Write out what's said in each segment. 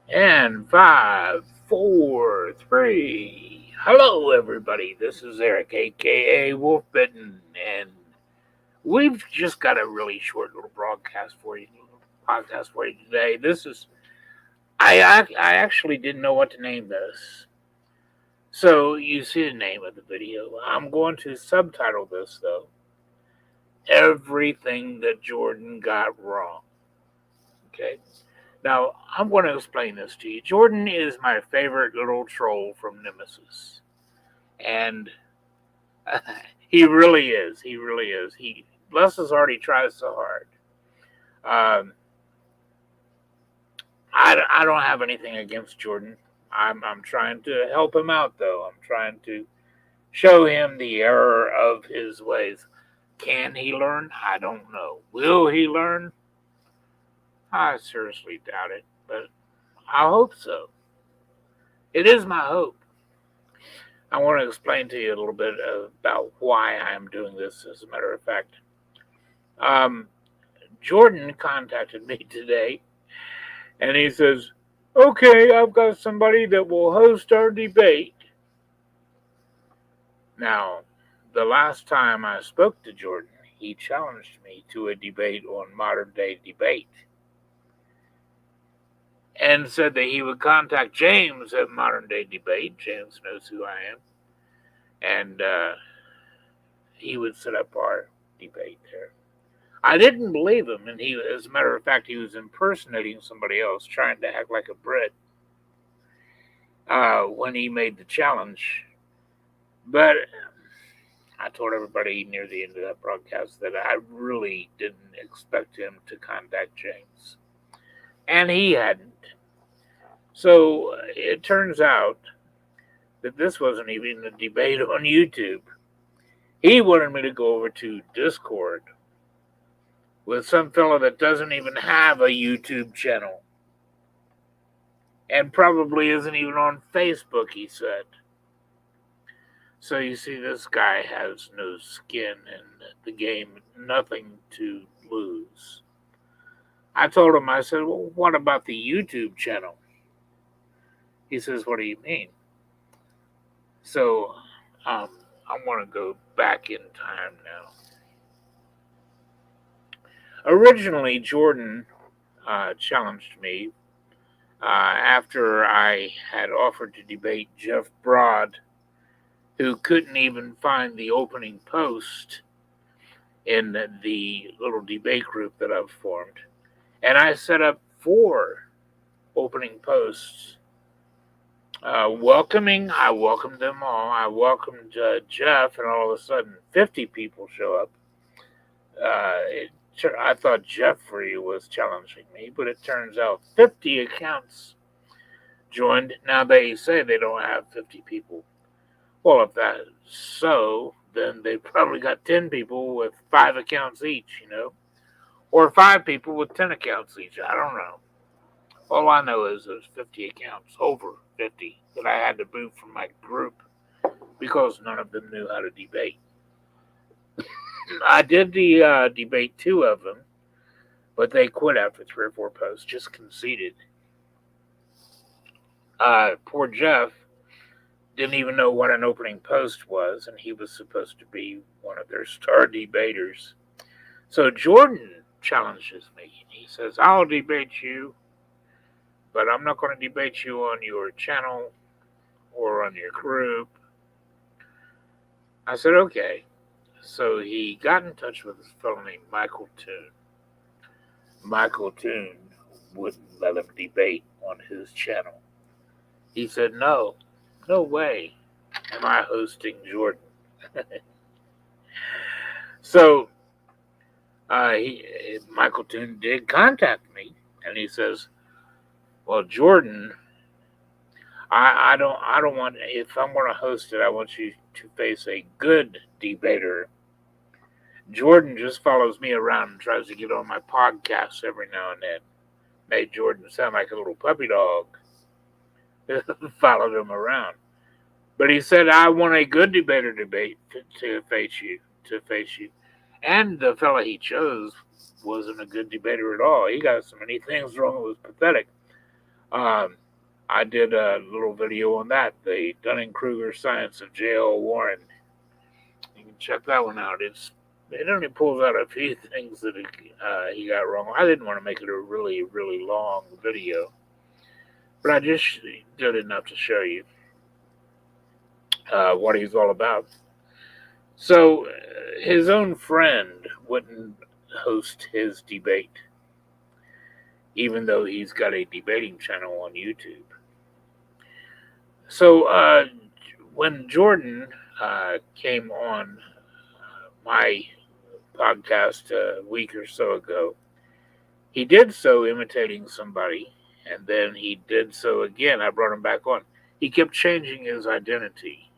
And five, four, three. Hello, everybody. This is Eric, aka Wolfbitten, and we've just got a really short little podcast for you today. I actually didn't know what to name this. So you see the name of the video. I'm going to subtitle this though. Everything that Jordan got wrong. Okay. Now, I'm going to explain this to you. Jordan is my favorite little troll from Nemesis. And he really is. He really is. Bless his heart, he tries so hard. Um, I don't have anything against Jordan. I'm trying to help him out, though. I'm trying to show him the error of his ways. Can he learn? I don't know. Will he learn? I seriously doubt it, but I hope so. It is my hope. I want to explain to you a little bit about why I'm doing this, as a matter of fact. Um, Jordan contacted me today, and he says, "Okay, I've got somebody that will host our debate." Now, the last time I spoke to Jordan, he challenged me to a debate on modern day debate and said that he would contact James at Modern Day Debate. James knows who I am. And he would set up our debate there. I didn't believe him, and as a matter of fact, he was impersonating somebody else, trying to act like a Brit when he made the challenge. But I told everybody near the end of that broadcast that I really didn't expect him to contact James, and he hadn't. So it turns out that this wasn't even a debate on YouTube. He wanted me to go over to Discord with some fellow that doesn't even have a YouTube channel and probably isn't even on Facebook, he said. So you see, this guy has no skin in the game, nothing to lose. I told him, I said, "Well, what about the YouTube channel?" He says, "What do you mean?" So I want to go back in time now. Originally, Jordan challenged me after I had offered to debate Jeff Broad, who couldn't even find the opening post in the little debate group that I've formed. And I set up 4 opening posts welcoming. I welcomed them all. I welcomed Jeff, and all of a sudden, 50 people show up. I thought Jeffrey was challenging me, but it turns out 50 accounts joined. Now they say they don't have 50 people. Well, if that's so, then they probably got 10 people with 5 accounts each, or 5 people with 10 accounts each. I don't know. All I know is there's 50 accounts, over 50, that I had to boot from my group because none of them knew how to debate. I did the debate 2 of them, but they quit after 3 or 4 posts, just conceded. Poor Jeff didn't even know what an opening post was, and he was supposed to be one of their star debaters. So Jordan challenges me. He says, "I'll debate you, but I'm not going to debate you on your channel or on your group." I said, "Okay." So he got in touch with this fellow named Michael Toons. Michael Toons wouldn't let him debate on his channel. He said, "No, no way am I hosting Jordan." So Michael Toons did contact me, and he says, "Well, Jordan, I don't want, if I'm going to host it, I want you to face a good debater. Jordan just follows me around and tries to get on my podcasts every now and then." Made Jordan sound like a little puppy dog. Followed him around. But he said, "I want a good debater to face you. To face you." And the fella he chose wasn't a good debater at all. He got so many things wrong, it was pathetic. Um, I did a little video on that, the Dunning-Kruger Science of J.L. Warren. You can check that one out. It only pulls out a few things that he got wrong. I didn't want to make it a really, really long video, but I just did enough to show you what he's all about. So, his own friend wouldn't host his debate, even though he's got a debating channel on YouTube. So, when Jordan came on my podcast a week or so ago, he did so imitating somebody, and then he did so again. I brought him back on. He kept changing his identity,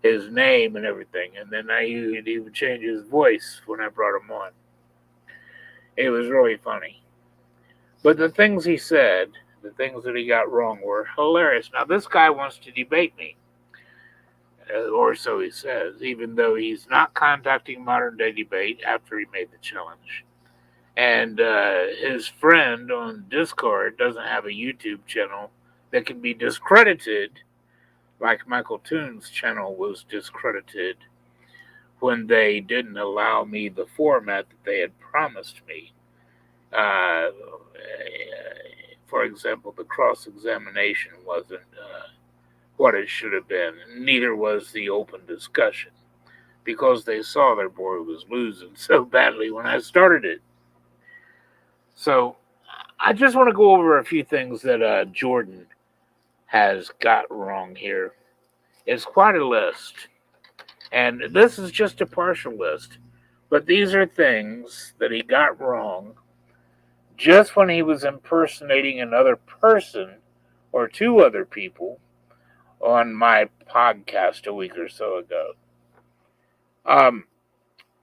his name, and everything, and then he would change his voice when I brought him on. It was really funny. But the things he said, the things that he got wrong, were hilarious. Now, this guy wants to debate me, or so he says, even though he's not contacting Modern Day Debate after he made the challenge. And his friend on Discord doesn't have a YouTube channel that can be discredited, like Michael Toons Channel was discredited when they didn't allow me the format that they had promised me. For example, the cross-examination wasn't what it should have been. Neither was the open discussion, because they saw their boy was losing so badly when I started it. So I just want to go over a few things that Jordan has got wrong here. It's quite a list, and this is just a partial list, but these are things that he got wrong just when he was impersonating another person or two other people on my podcast a week or so ago.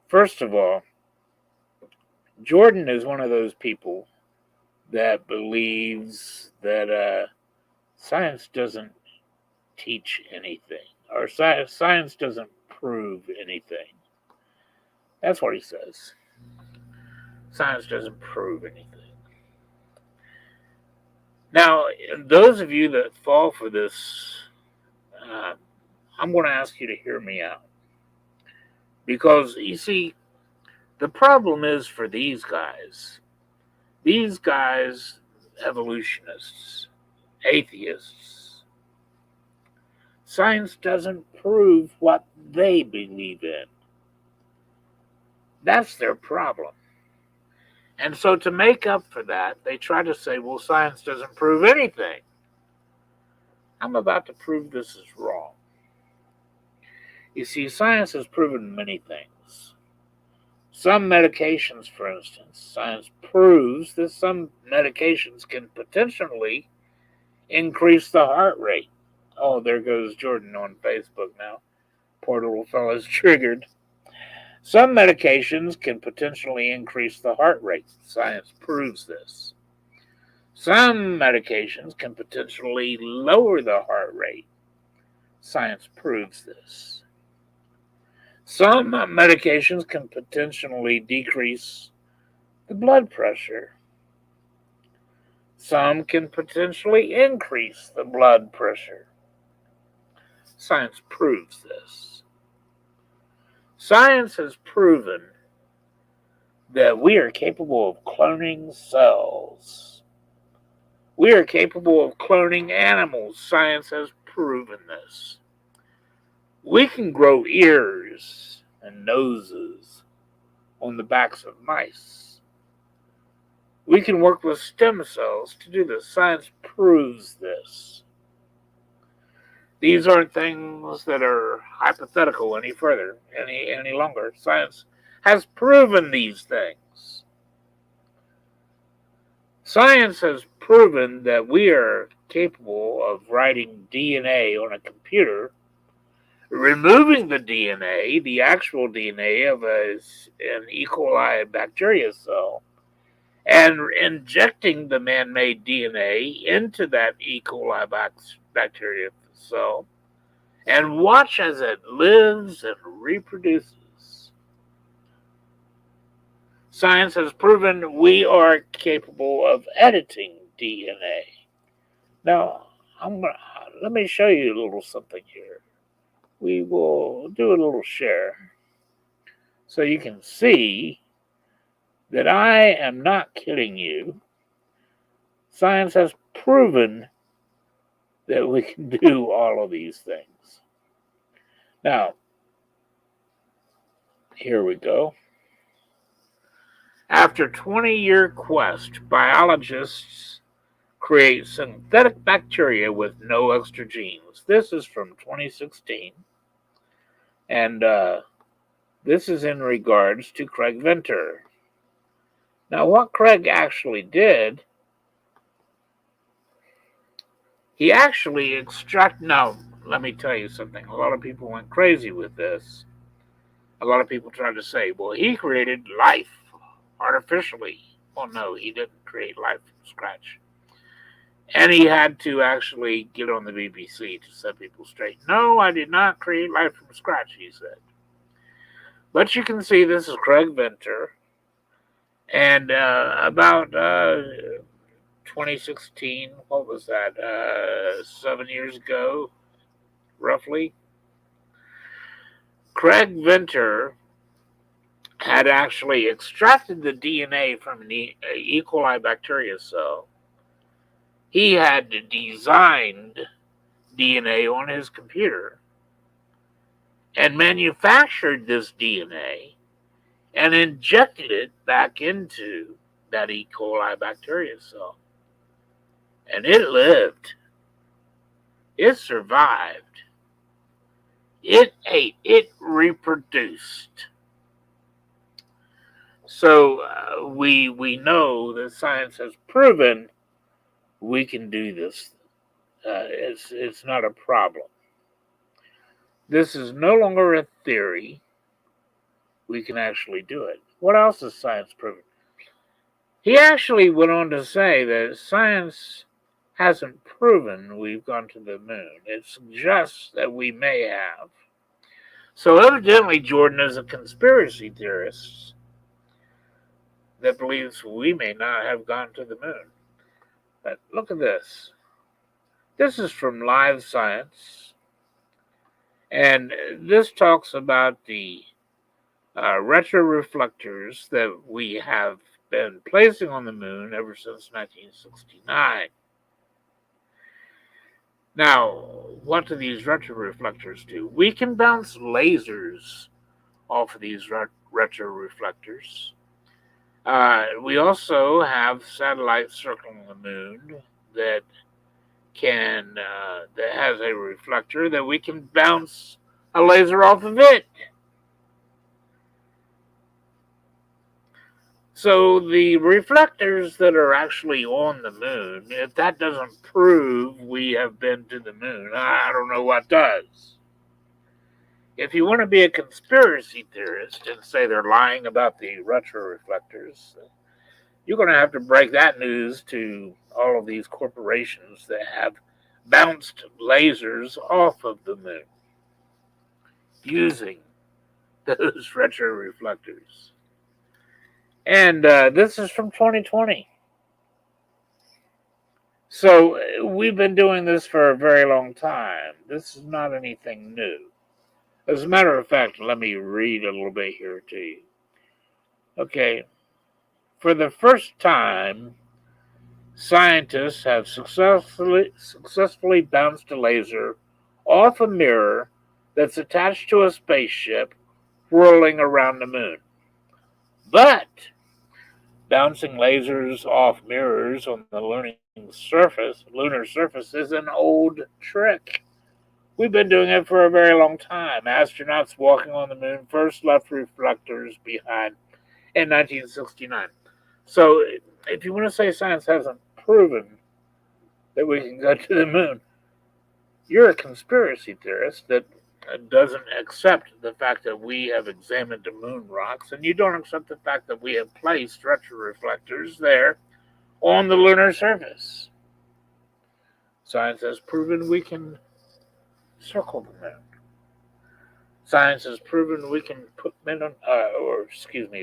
First of all, Jordan is one of those people that believes that science doesn't teach anything, or science doesn't prove anything. That's what he says. Science doesn't prove anything. Now, those of you that fall for this, I'm going to ask you to hear me out. Because, you see, the problem is for these guys, evolutionists, atheists, science doesn't prove what they believe in. That's their problem. And so to make up for that, they try to say, well, science doesn't prove anything. I'm about to prove this is wrong. You see, science has proven many things. Some medications, for instance, science proves that some medications can potentially increase the heart rate. Oh, there goes Jordan on Facebook now. Poor little fella's triggered. Some medications can potentially increase the heart rate. Science proves this. Some medications can potentially lower the heart rate. Science proves this. Some medications can potentially decrease the blood pressure. Some can potentially increase the blood pressure. Science proves this. Science has proven that we are capable of cloning cells. We are capable of cloning animals. Science has proven this. We can grow ears and noses on the backs of mice. We can work with stem cells to do this. Science proves this. These aren't things that are hypothetical any further, any longer. Science has proven these things. Science has proven that we are capable of writing DNA on a computer, removing the DNA, the actual DNA of an E. coli bacteria cell, and injecting the man-made DNA into that E. coli bacteria cell, and watch as it lives and reproduces. Science has proven we are capable of editing DNA. Now, let me show you a little something here. We will do a little share so you can see that I am not kidding you. Science has proven that we can do all of these things. Now, here we go. After 20-year quest, biologists create synthetic bacteria with no extra genes. This is from 2016, and this is in regards to Craig Venter. Now, what Craig actually did, he actually extracted. Now, let me tell you something. A lot of people went crazy with this. A lot of people tried to say, well, he created life artificially. Well, no, he didn't create life from scratch. And he had to actually get on the BBC to set people straight. No, I did not create life from scratch, he said. But you can see this is Craig Venter. And about 2016, what was that? 7 years ago, roughly. Craig Venter had actually extracted the DNA from an E. coli bacteria cell. He had designed DNA on his computer and manufactured this DNA and injected it back into that E. coli bacteria cell. And it lived. It survived. It ate. It reproduced. So we know that science has proven we can do this. It's not a problem. This is no longer a theory. We can actually do it. What else has science proven? He actually went on to say that science hasn't proven we've gone to the moon. It suggests that we may have. So evidently Jordan is a conspiracy theorist that believes we may not have gone to the moon. But look at this. This is from Live Science. And this talks about the retroreflectors that we have been placing on the moon ever since 1969. Now, what do these retroreflectors do? We can bounce lasers off of these retroreflectors. We also have satellites circling the moon that has a reflector that we can bounce a laser off of it. So the reflectors that are actually on the moon, if that doesn't prove we have been to the moon, I don't know what does. If you want to be a conspiracy theorist and say they're lying about the retroreflectors, you're going to have to break that news to all of these corporations that have bounced lasers off of the moon using those retroreflectors. And this is from 2020. So we've been doing this for a very long time. This is not anything new. As a matter of fact, let me read a little bit here to you. Okay. For the first time, scientists have successfully bounced a laser off a mirror that's attached to a spaceship whirling around the moon. But bouncing lasers off mirrors on the lunar surface is an old trick. We've been doing it for a very long time. Astronauts walking on the moon first left reflectors behind in 1969. So if you want to say science hasn't proven that we can go to the moon, you're a conspiracy theorist that doesn't accept the fact that we have examined the moon rocks, and you don't accept the fact that we have placed retroreflectors there on the lunar surface. Science has proven we can circle the moon. Science has proven we can put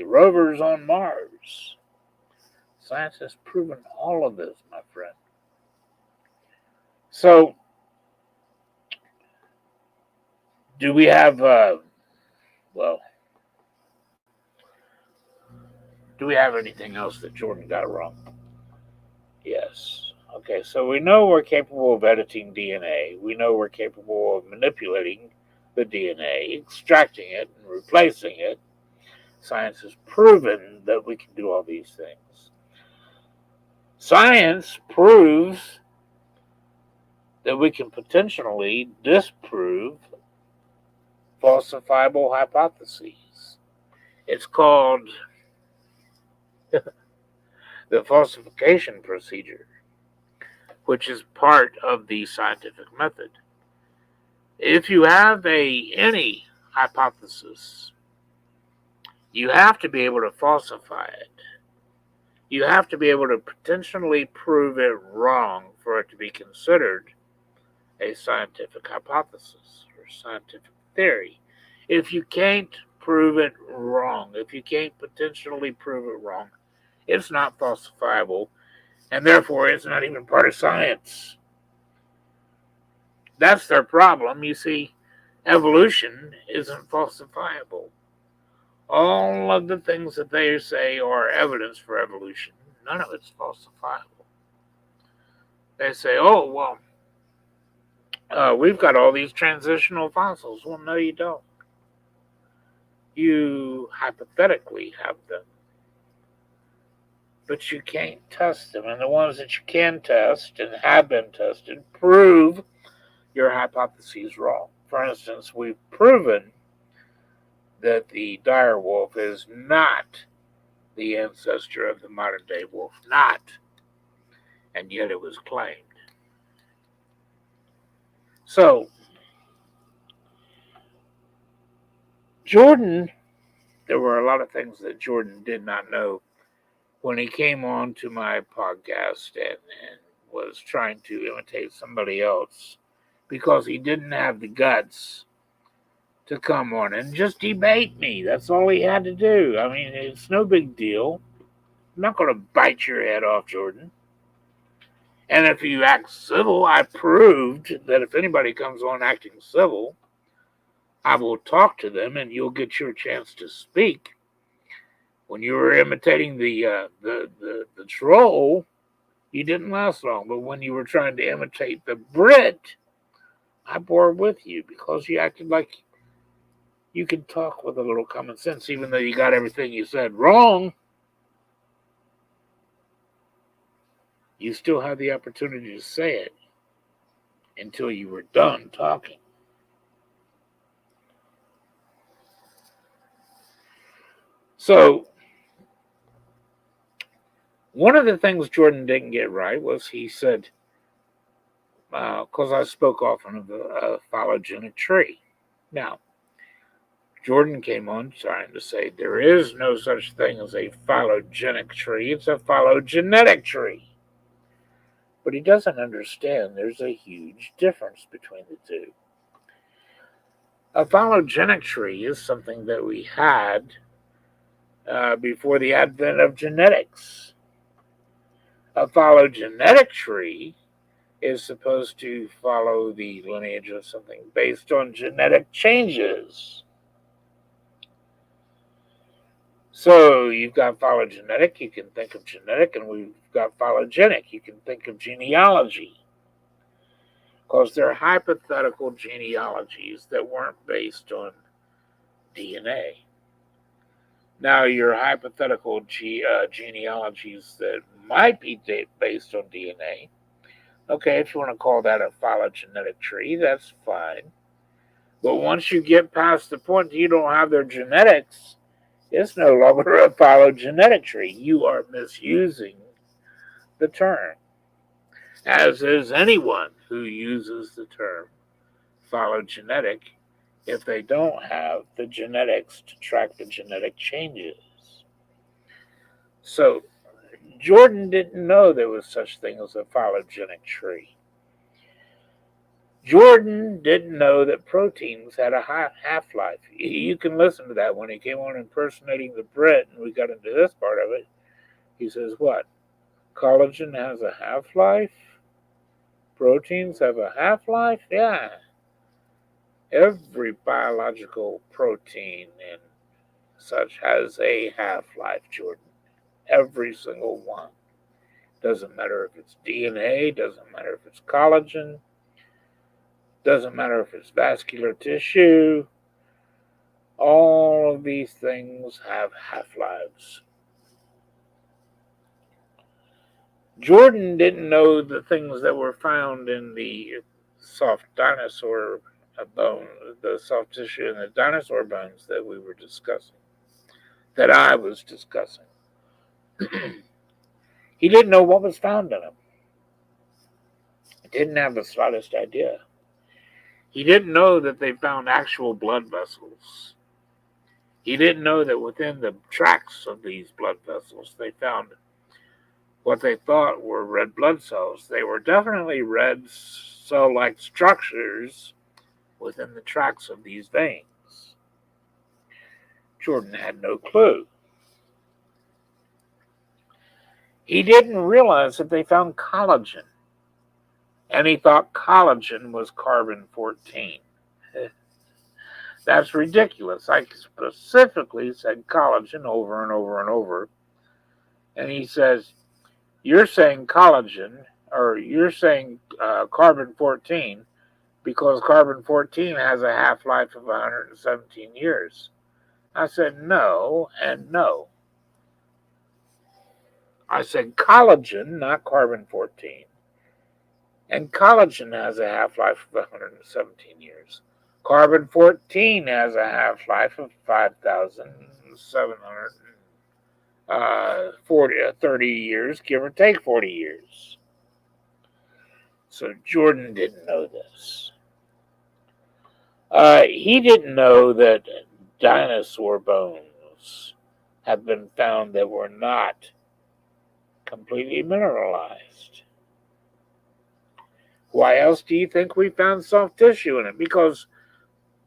rovers on Mars. Science has proven all of this, my friend. So, do we have, well, do we have anything else that Jordan got wrong? Yes. Okay, so we know we're capable of editing DNA. We know we're capable of manipulating the DNA, extracting it, and replacing it. Science has proven that we can do all these things. Science proves that we can potentially disprove falsifiable hypotheses. It's called the falsification procedure, which is part of the scientific method. If you have any hypothesis, you have to be able to falsify it. You have to be able to potentially prove it wrong for it to be considered a scientific hypothesis or scientific theory. If you can't prove it wrong, if you can't potentially prove it wrong, it's not falsifiable, and therefore it's not even part of science. That's their problem. You see, evolution isn't falsifiable. All of the things that they say are evidence for evolution, none of it's falsifiable. They say, oh, well, we've got all these transitional fossils. Well, no, you don't. You hypothetically have them, but you can't test them. And the ones that you can test and have been tested prove your hypotheses wrong. For instance, we've proven that the dire wolf is not the ancestor of the modern day wolf, not, and yet it was claimed. So, Jordan, there were a lot of things that Jordan did not know when he came on to my podcast and was trying to imitate somebody else because he didn't have the guts to come on and just debate me. That's all he had to do. I mean, it's no big deal. I'm not going to bite your head off, Jordan. And if you act civil, I proved that if anybody comes on acting civil, I will talk to them and you'll get your chance to speak. When you were imitating the troll, you didn't last long. But when you were trying to imitate the Brit, I bore with you because you acted like you could talk with a little common sense, even though you got everything you said wrong. You still had the opportunity to say it until you were done talking. So, one of the things Jordan didn't get right was he said, because I spoke often of a phylogenetic tree. Now, Jordan came on trying to say there is no such thing as a phylogenetic tree, it's a phylogenetic tree. But he doesn't understand there's a huge difference between the two. A phylogenetic tree is something that we had before the advent of genetics. A phylogenetic tree is supposed to follow the lineage of something based on genetic changes. So you've got phylogenetic, you can think of genetic, and we've got phylogenetic, you can think of genealogy. Because they're hypothetical genealogies that weren't based on DNA. Now, your hypothetical genealogies that might be based on DNA, okay, if you want to call that a phylogenetic tree, that's fine. But once you get past the point you don't have their genetics, it's no longer a phylogenetic tree. You are misusing the term, as is anyone who uses the term phylogenetic if they don't have the genetics to track the genetic changes. So, Jordan didn't know there was such thing as a phylogenetic tree. Jordan didn't know that proteins had a half-life. You can listen to that when he came on impersonating the Brit, and we got into this part of it. He says, what? Collagen has a half-life? proteins have a half-life? Yeah. Every biological protein and such has a half-life, Jordan. Every single one. Doesn't matter if it's DNA, doesn't matter if it's collagen, doesn't matter if it's vascular tissue. All of these things have half-lives. Jordan didn't know the things that were found in the soft dinosaur bone, the soft tissue in the dinosaur bones that we were discussing, that I was discussing. He didn't know what was found in them. He didn't have the slightest idea. He didn't know that they found actual blood vessels. He didn't know that within the tracks of these blood vessels, they found what they thought were red blood cells. They were definitely red cell-like structures within the tracks of these veins. Jordan had no clue. He didn't realize that they found collagen, and he thought collagen was carbon-14. That's ridiculous. I specifically said collagen over and over and over, and he says, you're saying collagen, or you're saying carbon-14, because carbon-14 has a half-life of 117 years. I said no and no. I said collagen, not carbon-14. And collagen has a half-life of 117 years. Carbon-14 has a half-life of 5,730 years, give or take 40 years. So Jordan didn't know this. He didn't know that dinosaur bones have been found that were not completely mineralized. Why else do you think we found soft tissue in it? Because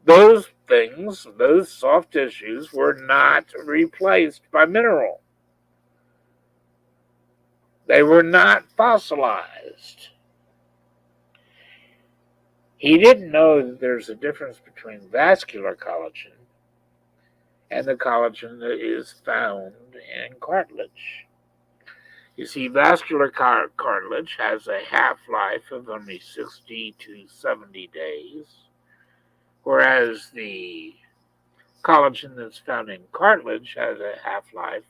those things, those soft tissues, were not replaced by mineral. They were not fossilized. He didn't know that there's a difference between vascular collagen and the collagen that is found in cartilage. You see, vascular cartilage has a half-life of only 60 to 70 days, whereas the collagen that's found in cartilage has a half-life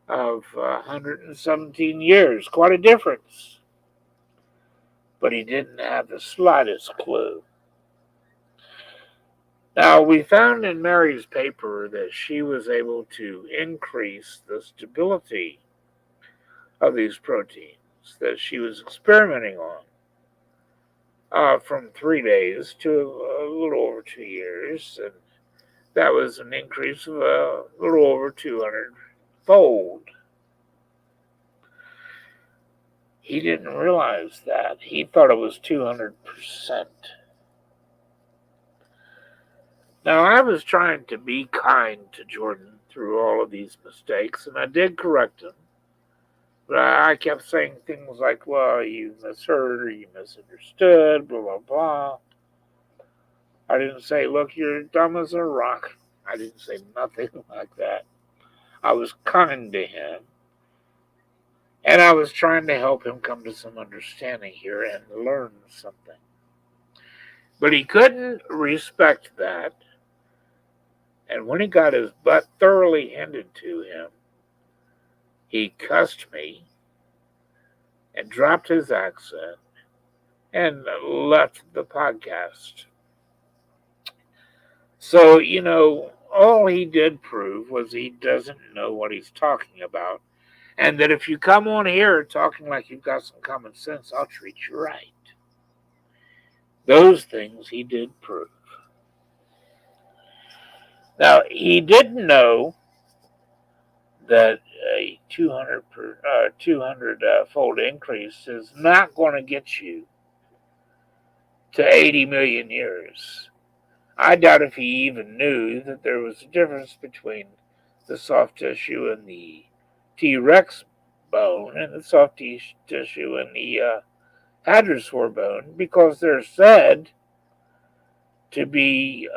of 117 years. Quite a difference. But he didn't have the slightest clue. Now, we found in Mary's paper that she was able to increase the stability of these proteins that she was experimenting on from 3 days to a little over 2 years. And that was an increase of a little over 200-fold. He didn't realize that. He thought it was 200%. Now, I was trying to be kind to Jordan through all of these mistakes, and I did correct him. But I kept saying things like, well, you misheard or you misunderstood, blah, blah, blah. I didn't say, look, you're dumb as a rock. I didn't say nothing like that. I was kind to him. And I was trying to help him come to some understanding here and learn something. But he couldn't respect that. And when he got his butt thoroughly handed to him, he cussed me and dropped his accent and left the podcast. So, all he did prove was he doesn't know what he's talking about. And that if you come on here talking like you've got some common sense, I'll treat you right. Those things he did prove. Now, he didn't know that a 200-fold increase is not going to get you to 80 million years. I doubt if he even knew that there was a difference between the soft tissue and the T-Rex bone and the soft tissue and the hadrosaur bone because they're said to be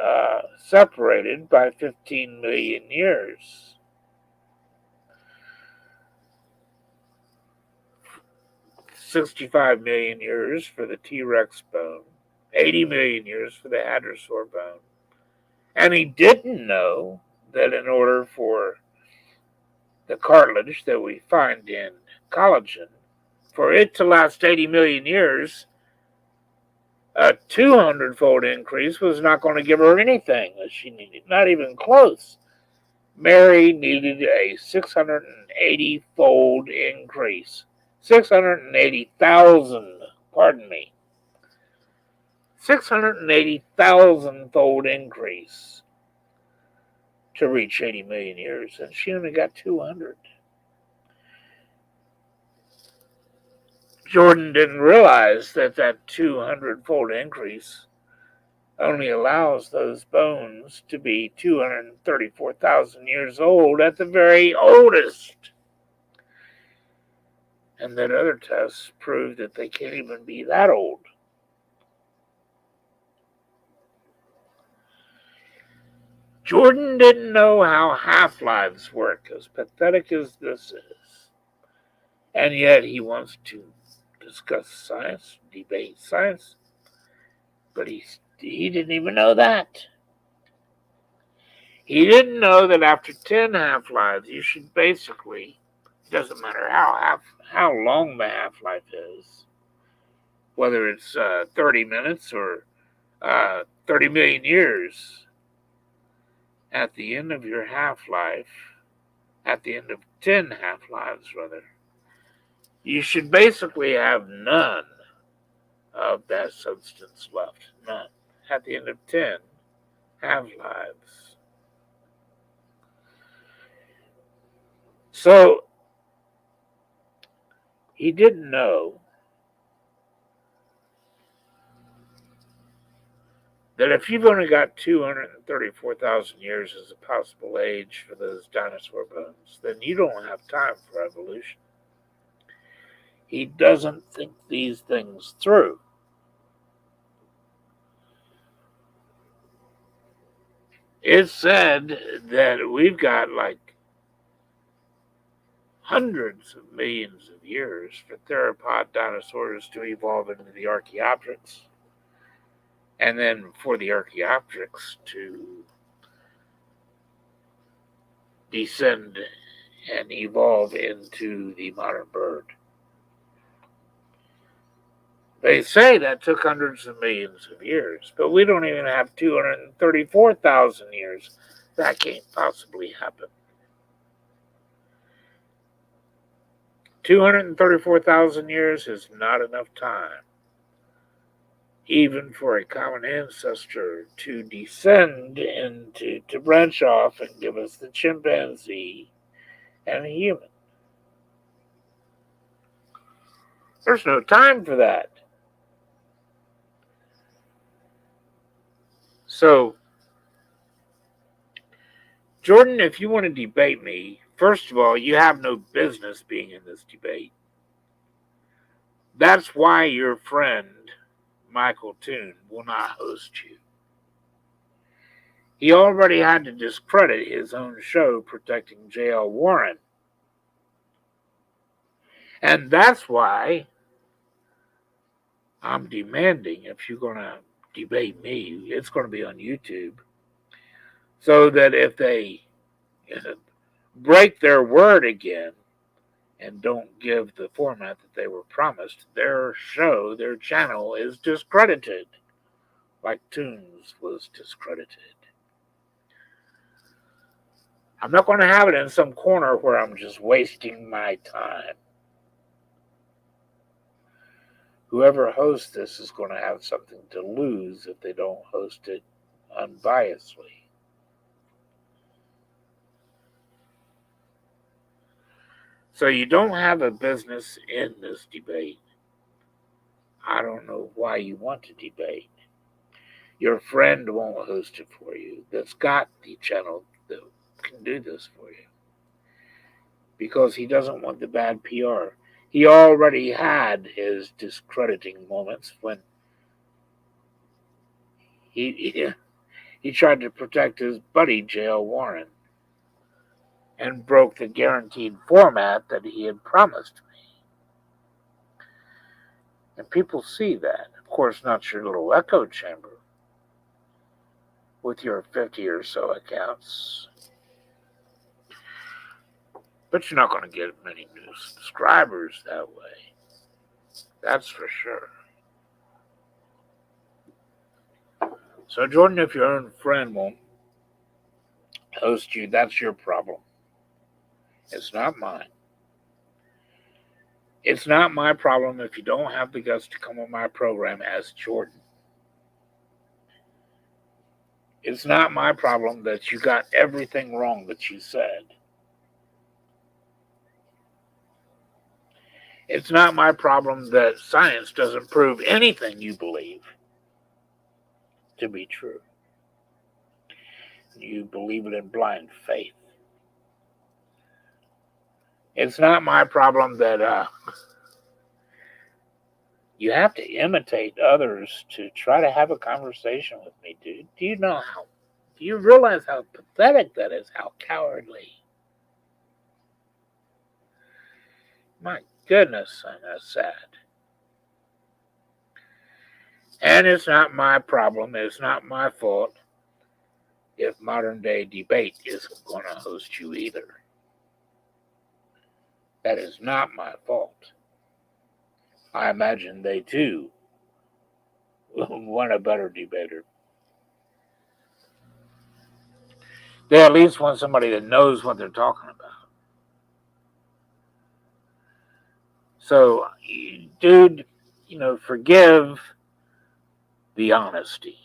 separated by 15 million years. 65 million years for the T-Rex bone, 80 million years for the hadrosaur bone. And he didn't know that in order for the cartilage that we find in collagen, for it to last 80 million years, a 200-fold increase was not going to give her anything that she needed, not even close. Mary needed a 680-fold increase. 680,000, pardon me. 680,000-fold increase to reach 80 million years, and she only got 200. Jordan didn't realize that 200-fold increase only allows those bones to be 234,000 years old at the very oldest. And that other tests prove that they can't even be that old. Jordan didn't know how half-lives work, as pathetic as this is. And yet he wants to discuss science, debate science, but he didn't even know that. He didn't know that after 10 half-lives, you should basically, it doesn't matter how long the half-life is, whether it's 30 minutes or 30 million years, at the end of your half-life, at the end of 10 half-lives rather, you should basically have none of that substance left. None. At the end of 10 half-lives. So, he didn't know that if you've only got 234,000 years as a possible age for those dinosaur bones, then you don't have time for evolution. He doesn't think these things through. It's said that we've got like hundreds of millions of years for theropod dinosaurs to evolve into the Archaeopteryx, and then for the Archaeopteryx to descend and evolve into the modern bird. They say that took hundreds of millions of years, but we don't even have 234,000 years. That can't possibly happen. 234,000 years is not enough time, even for a common ancestor to descend into, to branch off and give us the chimpanzee and a human. There's no time for that. So, Jordan, if you want to debate me, first of all, you have no business being in this debate. That's why your friend, Michael Toons, will not host you. He already had to discredit his own show protecting J.L. Warren. And that's why I'm demanding, if you're going to debate me, it's going to be on YouTube. So that if they break their word again and don't give the format that they were promised, their show, their channel is discredited, like Toons was discredited. I'm not going to have it in some corner where I'm just wasting my time. Whoever hosts this is going to have something to lose if they don't host it unbiasedly. So you don't have a business in this debate. I don't know why you want to debate. Your friend won't host it for you. That's got the channel that can do this for you. Because he doesn't want the bad PR. He already had his discrediting moments when he tried to protect his buddy J.L. Warren and broke the guaranteed format that he had promised me. And people see that. Of course, not your little echo chamber with your 50 or so accounts. But you're not going to get many new subscribers that way. That's for sure. So, Jordan, if your own friend won't host you, that's your problem. It's not mine. It's not my problem if you don't have the guts to come on my program as Jordan. It's not my problem that you got everything wrong that you said. It's not my problem that science doesn't prove anything you believe to be true. You believe it in blind faith. It's not my problem that you have to imitate others to try to have a conversation with me, dude. Do you realize how pathetic that is? How cowardly. My goodness, I'm sad. And it's not my problem, it's not my fault if modern day debate isn't going to host you either. That is not my fault. I imagine they too want a better debater. They at least want somebody that knows what they're talking about. So, dude, forgive the honesty.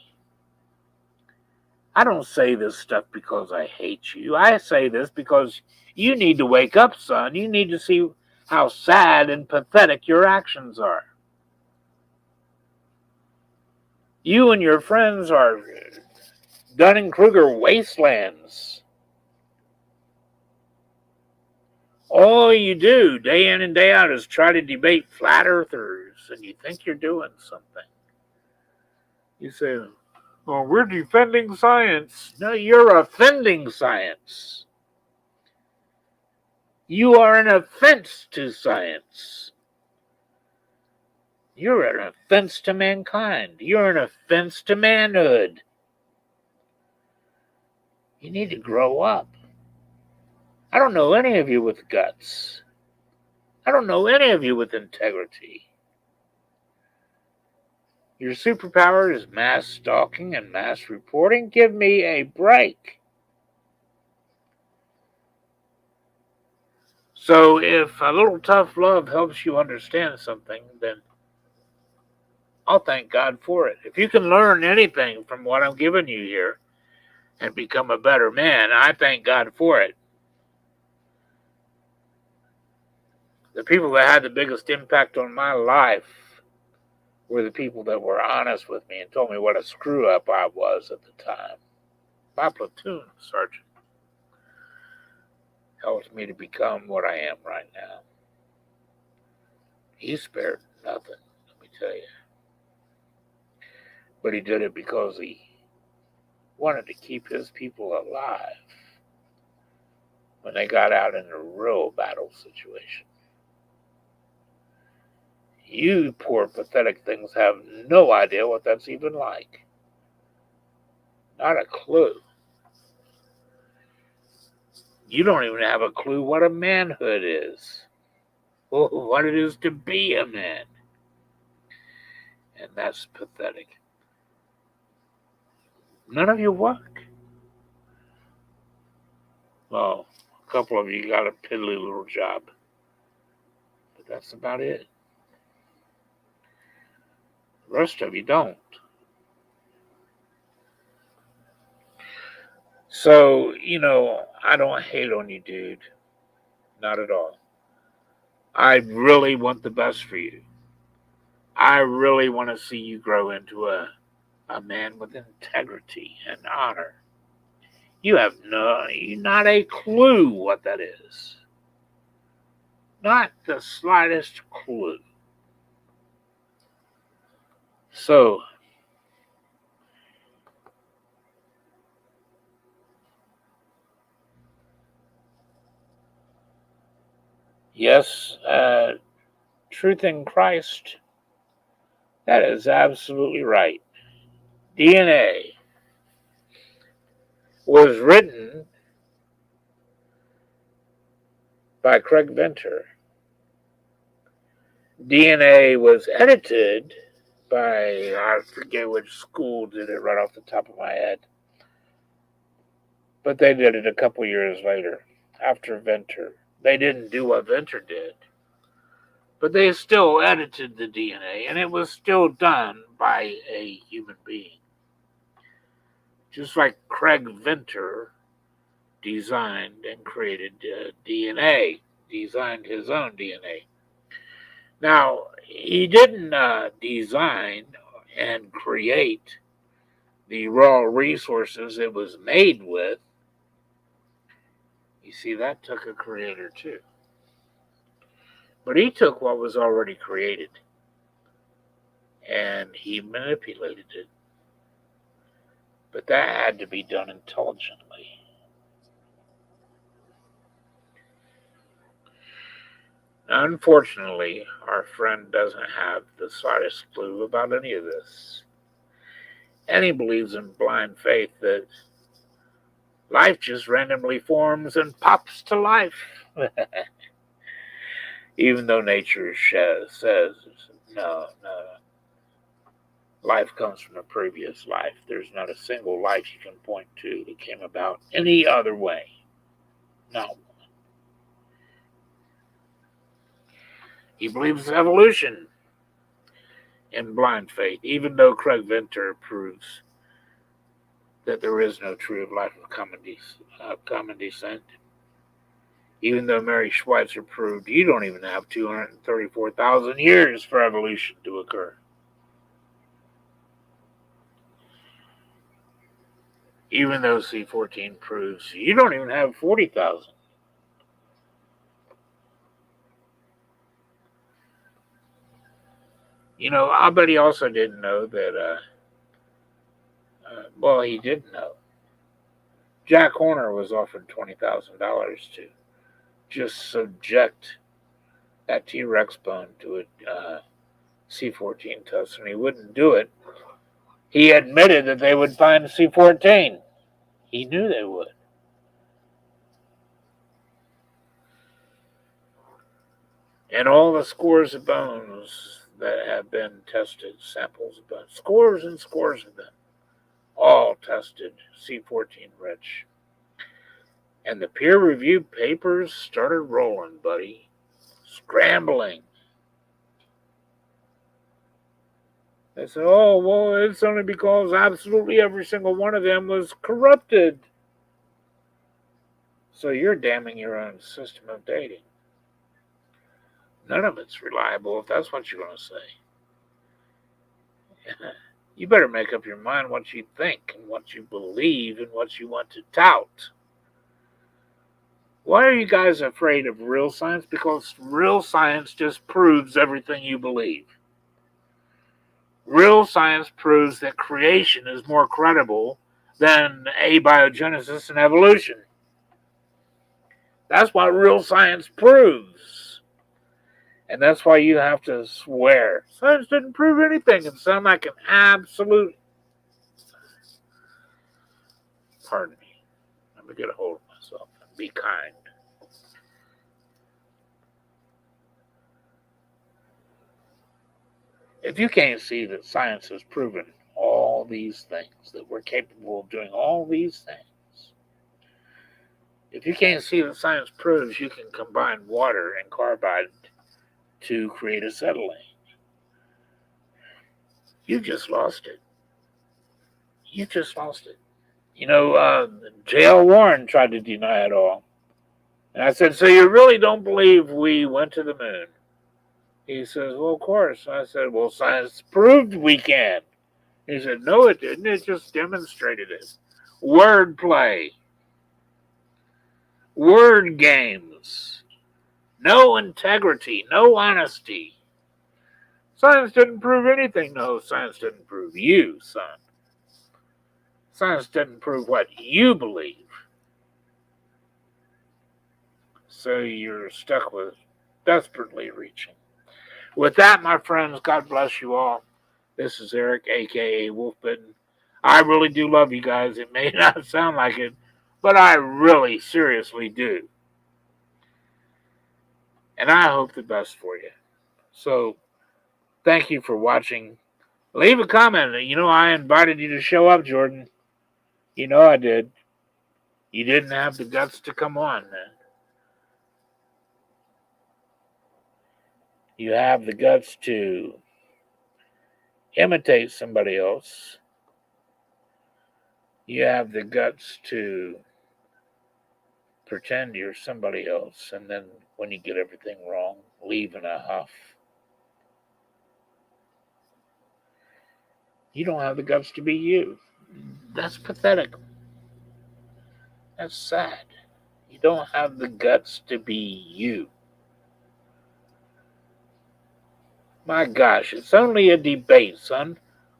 I don't say this stuff because I hate you. I say this because you need to wake up, son. You need to see how sad and pathetic your actions are. You and your friends are Dunning-Kruger wastelands. All you do day in and day out is try to debate flat earthers, and you think you're doing something. You say, well, we're defending science. No, you're offending science. You are an offense to science. You're an offense to mankind. You're an offense to manhood. You need to grow up. I don't know any of you with guts. I don't know any of you with integrity. Your superpower is mass stalking and mass reporting. Give me a break. So if a little tough love helps you understand something, then I'll thank God for it. If you can learn anything from what I'm giving you here and become a better man, I thank God for it. The people that had the biggest impact on my life were the people that were honest with me and told me what a screw up I was at the time. My platoon sergeant helped me to become what I am right now. He spared nothing, let me tell you. But he did it because he wanted to keep his people alive when they got out in a real battle situation. You poor, pathetic things have no idea what that's even like. Not a clue. You don't even have a clue what a manhood is, or what it is to be a man. And that's pathetic. None of you work. Well, a couple of you got a piddly little job, but that's about it. The rest of you don't. So, I don't hate on you, dude. Not at all. I really want the best for you. I really want to see you grow into a man with integrity and honor. You have not a clue what that is. Not the slightest clue. So, yes, truth in Christ, that is absolutely right. DNA was written by Craig Venter. DNA was edited by, I forget which school did it right off the top of my head, but they did it a couple years later after Venter. They didn't do what Venter did, but they still edited the DNA, and it was still done by a human being. Just like Craig Venter designed and created DNA, designed his own DNA. Now, he didn't design and create the raw resources it was made with. You see, that took a creator too. But he took what was already created and he manipulated it. But that had to be done intelligently. Now, unfortunately, our friend doesn't have the slightest clue about any of this. And he believes in blind faith that life just randomly forms and pops to life. Even though nature says, no, life comes from a previous life. There's not a single life you can point to that came about any other way. Not one. He believes in evolution in blind faith, even though Craig Venter proves that there is no tree of life of common descent. Even though Mary Schweitzer proved you don't even have 234,000 years for evolution to occur. Even though C14 proves you don't even have 40,000. You know, I bet he also didn't know that, well, he did know. Jack Horner was offered $20,000 to just subject that T-Rex bone to a C14 test, and he wouldn't do it. He admitted that they would find C14. He knew they would. And all the scores of bones that have been tested, samples of bones, scores and scores of them, all tested C14 rich. And the peer-reviewed papers started rolling, buddy. Scrambling. They said, oh, well, it's only because absolutely every single one of them was corrupted. So you're damning your own system of dating. None of it's reliable if that's what you're going to say. You better make up your mind what you think and what you believe and what you want to tout. Why are you guys afraid of real science? Because real science just proves everything you believe. Real science proves that creation is more credible than abiogenesis and evolution. That's what real science proves. And that's why you have to swear. Science didn't prove anything and sound like an absolute... Pardon me. Let me get a hold of myself and be kind. If you can't see that science has proven all these things, that we're capable of doing all these things, if you can't see that science proves you can combine water and carbide to create acetylene, you just lost it. You just lost it. You know, J.L. Warren tried to deny it all. And I said, so you really don't believe we went to the moon? He says, well, of course. I said, well, science proved we can. He said, no, it didn't. It just demonstrated it. Wordplay. Word games. No integrity, no honesty. Science didn't prove anything. No, science didn't prove you, son. Science didn't prove what you believe. So you're stuck with desperately reaching. With that, my friends, God bless you all. This is Eric, aka Wolfbitten. I really do love you guys. It may not sound like it, but I really seriously do. And I hope the best for you. So, thank you for watching. Leave a comment. You know, I invited you to show up, Jordan. You know I did. You didn't have the guts to come on, man. You have the guts to imitate somebody else. You have the guts to pretend you're somebody else, and then when you get everything wrong, leave in a huff. You don't have the guts to be you. That's pathetic. That's sad. You don't have the guts to be you. My gosh, it's only a debate, son.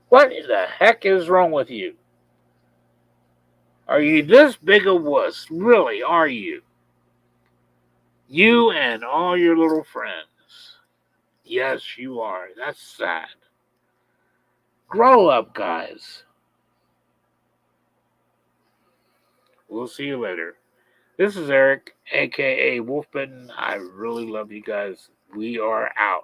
What the heck is wrong with you? Are you this big a wuss? Really, are you? You and all your little friends. Yes, you are. That's sad. Grow up, guys. We'll see you later. This is Eric, aka Wolfbitten. I really love you guys. We are out.